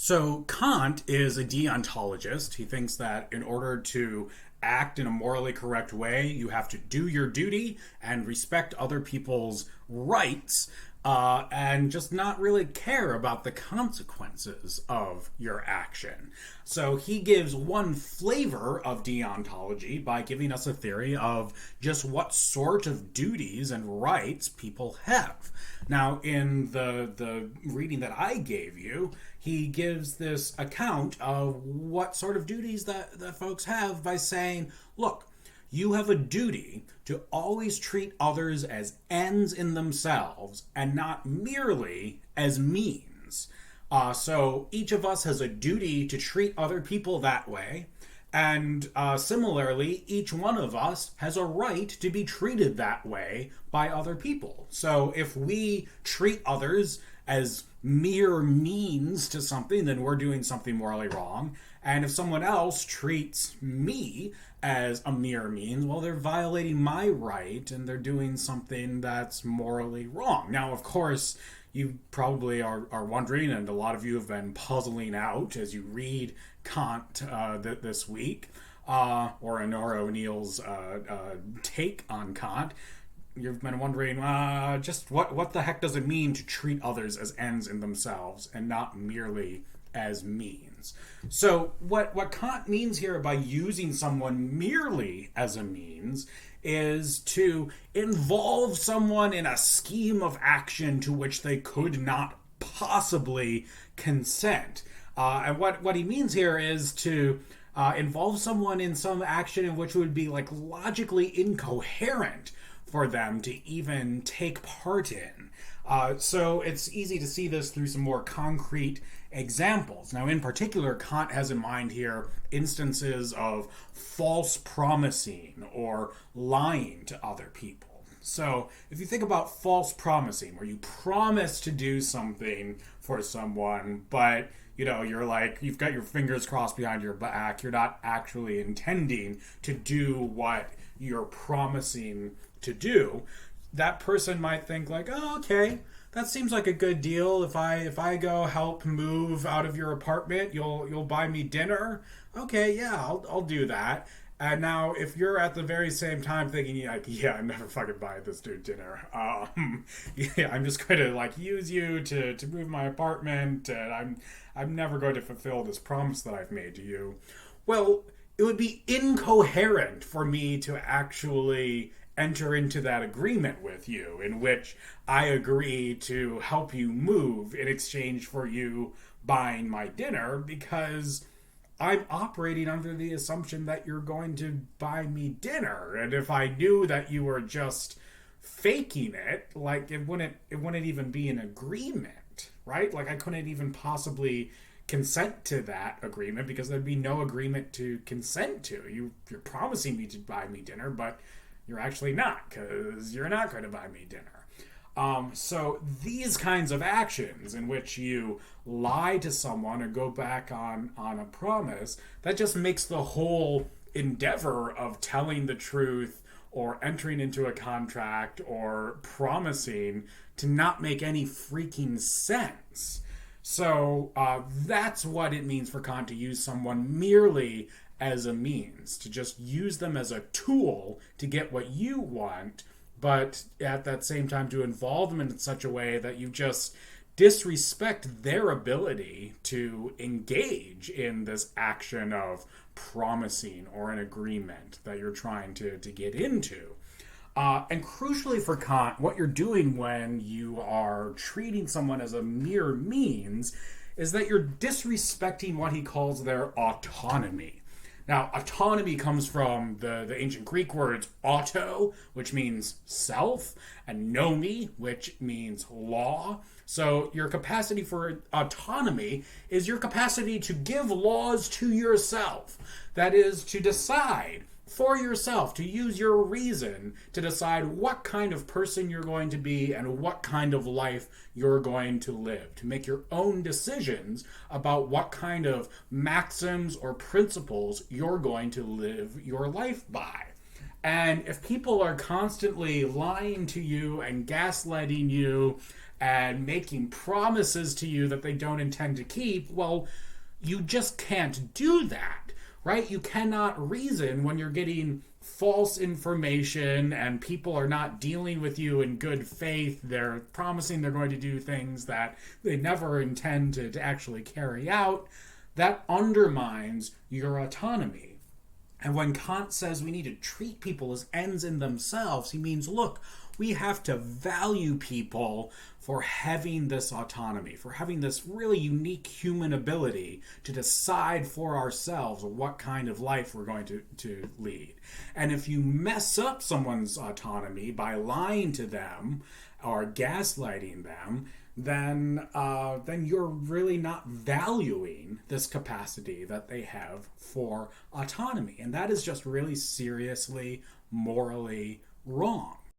So Kant is a deontologist. He thinks that in order to act in a morally correct way, you have to do your duty and respect other people's rights, and just not really care about the consequences of your action. So he gives one flavor of deontology by giving us a theory of just what sort of duties and rights people have. Now, in the reading that I gave you, he gives this account of what sort of duties that folks have by saying, look, you have a duty to always treat others as ends in themselves and not merely as means. So each of us has a duty to treat other people that way. And similarly, each one of us has a right to be treated that way by other people. So if we treat others as mere means to something, then we're doing something morally wrong. And if someone else treats me as a mere means, well, they're violating my right and they're doing something that's morally wrong. Now, of course, you probably are wondering, and a lot of you have been puzzling out as you read Kant this week, or Honora O'Neill's take on Kant. You've been wondering, just what the heck does it mean to treat others as ends in themselves and not merely as means? So what Kant means here by using someone merely as a means is to involve someone in a scheme of action to which they could not possibly consent. And what he means here is to involve someone in some action in which would be like logically incoherent for them to even take part in. So it's easy to see this through some more concrete examples. Now, in particular, Kant has in mind here instances of false promising or lying to other people. So if you think about false promising, where you promise to do something for someone, but you're like, you've got your fingers crossed behind your back, you're not actually intending to do what you're promising to do, that person might think like, oh, okay, that seems like a good deal. If I go help move out of your apartment, you'll buy me dinner. Okay, yeah, I'll do that. And now, if you're at the very same time thinking, like, yeah, I'm never fucking buying this dude dinner. Yeah, I'm just going to like use you to move my apartment, and I'm never going to fulfill this promise that I've made to you. Well, it would be incoherent for me to actually enter into that agreement with you in which I agree to help you move in exchange for you buying my dinner, because I'm operating under the assumption that you're going to buy me dinner. And if I knew that you were just faking it, like it wouldn't even be an agreement, right? Like I couldn't even possibly consent to that agreement because there'd be no agreement to consent to. You're promising me to buy me dinner, but you're actually not, because you're not going to buy me dinner. So these kinds of actions in which you lie to someone or go back on a promise, that just makes the whole endeavor of telling the truth or entering into a contract or promising to not make any freaking sense. So that's what it means for Kant to use someone merely as a means, to just use them as a tool to get what you want, but at that same time to involve them in such a way that you just disrespect their ability to engage in this action of promising or an agreement that you're trying to get into. And crucially for Kant, what you're doing when you are treating someone as a mere means is that you're disrespecting what he calls their autonomy. Now, autonomy comes from the ancient Greek words auto, which means self, and nomi, which means law. So your capacity for autonomy is your capacity to give laws to yourself. That is, to decide for yourself, to use your reason to decide what kind of person you're going to be and what kind of life you're going to live, to make your own decisions about what kind of maxims or principles you're going to live your life by. And if people are constantly lying to you and gaslighting you and making promises to you that they don't intend to keep, well, you just can't do that, right? You cannot reason when you're getting false information and people are not dealing with you in good faith. They're promising they're going to do things that they never intend to actually carry out. That undermines your autonomy. And when Kant says we need to treat people as ends in themselves, he means, look, we have to value people for having this autonomy, for having this really unique human ability to decide for ourselves what kind of life we're going to lead. And if you mess up someone's autonomy by lying to them or gaslighting them, then you're really not valuing this capacity that they have for autonomy. And that is just really seriously morally wrong.